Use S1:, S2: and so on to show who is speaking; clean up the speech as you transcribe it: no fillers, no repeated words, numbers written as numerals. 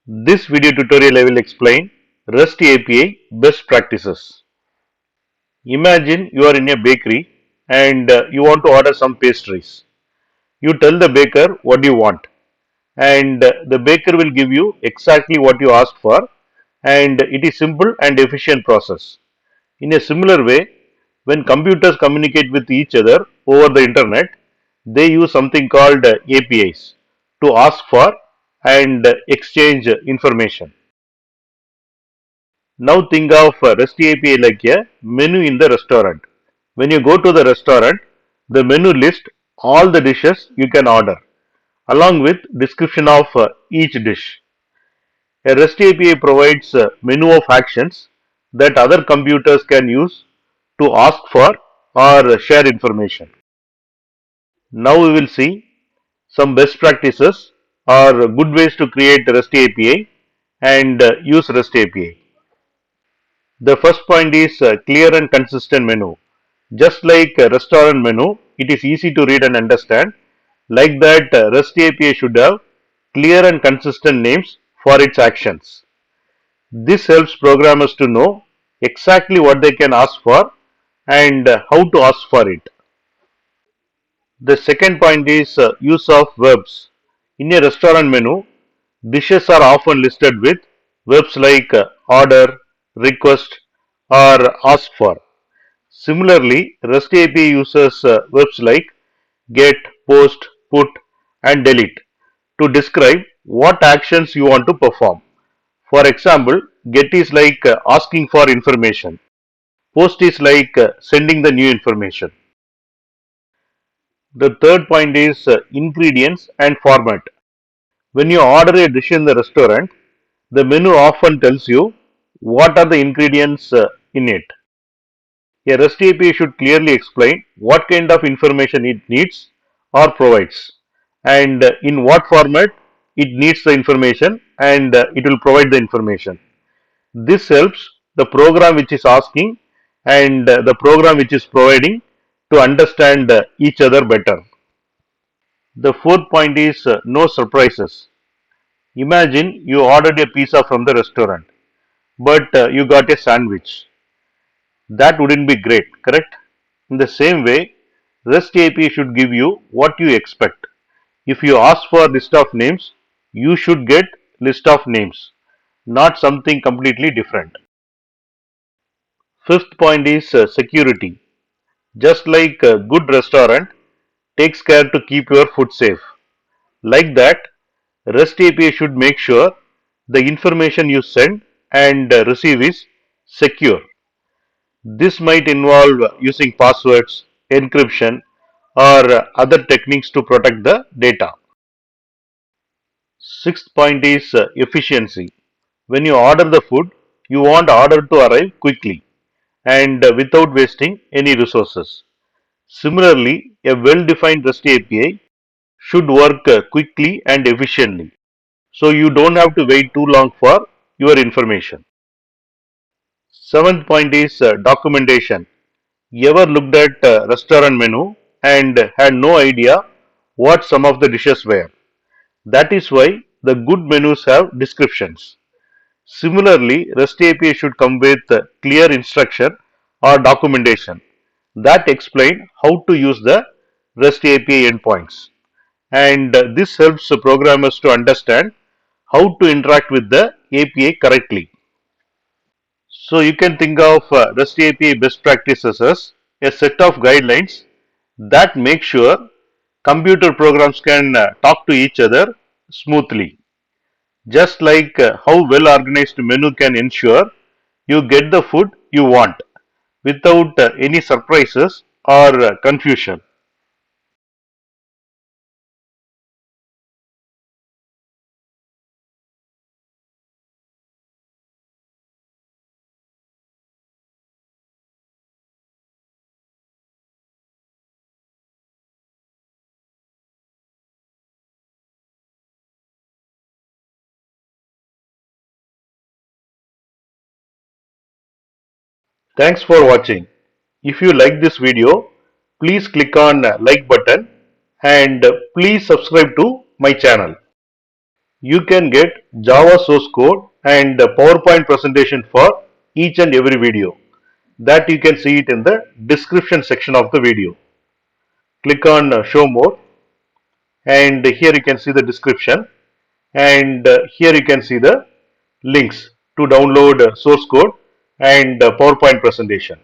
S1: This video tutorial I will explain REST API best practices. Imagine you are in a bakery and you want to order some pastries. You tell the baker what you want and the baker will give you exactly what you asked for, and it is simple and efficient process. In a similar way, when computers communicate with each other over the internet, they use something called APIs to ask for and exchange information. Now think of REST API like a menu in the restaurant. When you go to the restaurant, the menu lists all the dishes you can order along with description of each dish. A REST API provides a menu of actions that other computers can use to ask for or share information. Now we will see some best practices or good ways to create REST API and use REST API. The first point is clear and consistent menu. Just like a restaurant menu, it is easy to read and understand. Like that, REST API should have clear and consistent names for its actions. This helps programmers to know exactly what they can ask for and how to ask for it. The second point is use of verbs. In a restaurant menu, dishes are often listed with verbs like order, request, or ask for. Similarly, REST API uses verbs like get, post, put, and delete to describe what actions you want to perform. For example, get is like asking for information, post is like sending the new information. The third point is ingredients and format. When you order a dish in the restaurant, the menu often tells you what are the ingredients in it. A REST API should clearly explain what kind of information it needs or provides, and in what format it needs the information, and it will provide the information. This helps the program which is asking and the program which is providing to understand each other better. The fourth point is no surprises. Imagine you ordered a pizza from the restaurant, but you got a sandwich. That wouldn't be great, correct? In the same way, REST API should give you what you expect. If you ask for a list of names, you should get list of names, not something completely different. Fifth point is security. Just like a good restaurant takes care to keep your food safe. Like that, REST API should make sure the information you send and receive is secure. This might involve using passwords, encryption, or other techniques to protect the data. Sixth point is efficiency. When you order the food, you want order to arrive quickly and without wasting any resources. Similarly, a well-defined REST API should work quickly and efficiently, so you don't have to wait too long for your information. Seventh point is documentation. Ever looked at restaurant menu and had no idea what some of the dishes were? That is why the good menus have descriptions. Similarly, REST API should come with clear instruction or documentation that explain how to use the REST API endpoints, and this helps programmers to understand how to interact with the API correctly. So you can think of REST API best practices as a set of guidelines that make sure computer programs can talk to each other smoothly. Just like how well organized menu can ensure you get the food you want without any surprises or confusion. Thanks for watching. If you like this video, please click on like button and please subscribe to my channel. you can get Java source code and PowerPoint presentation for each and every video. That you can see it in the description section of the video. Click on show more, and here you can see the description, and here you can see the links to download source code and PowerPoint presentation.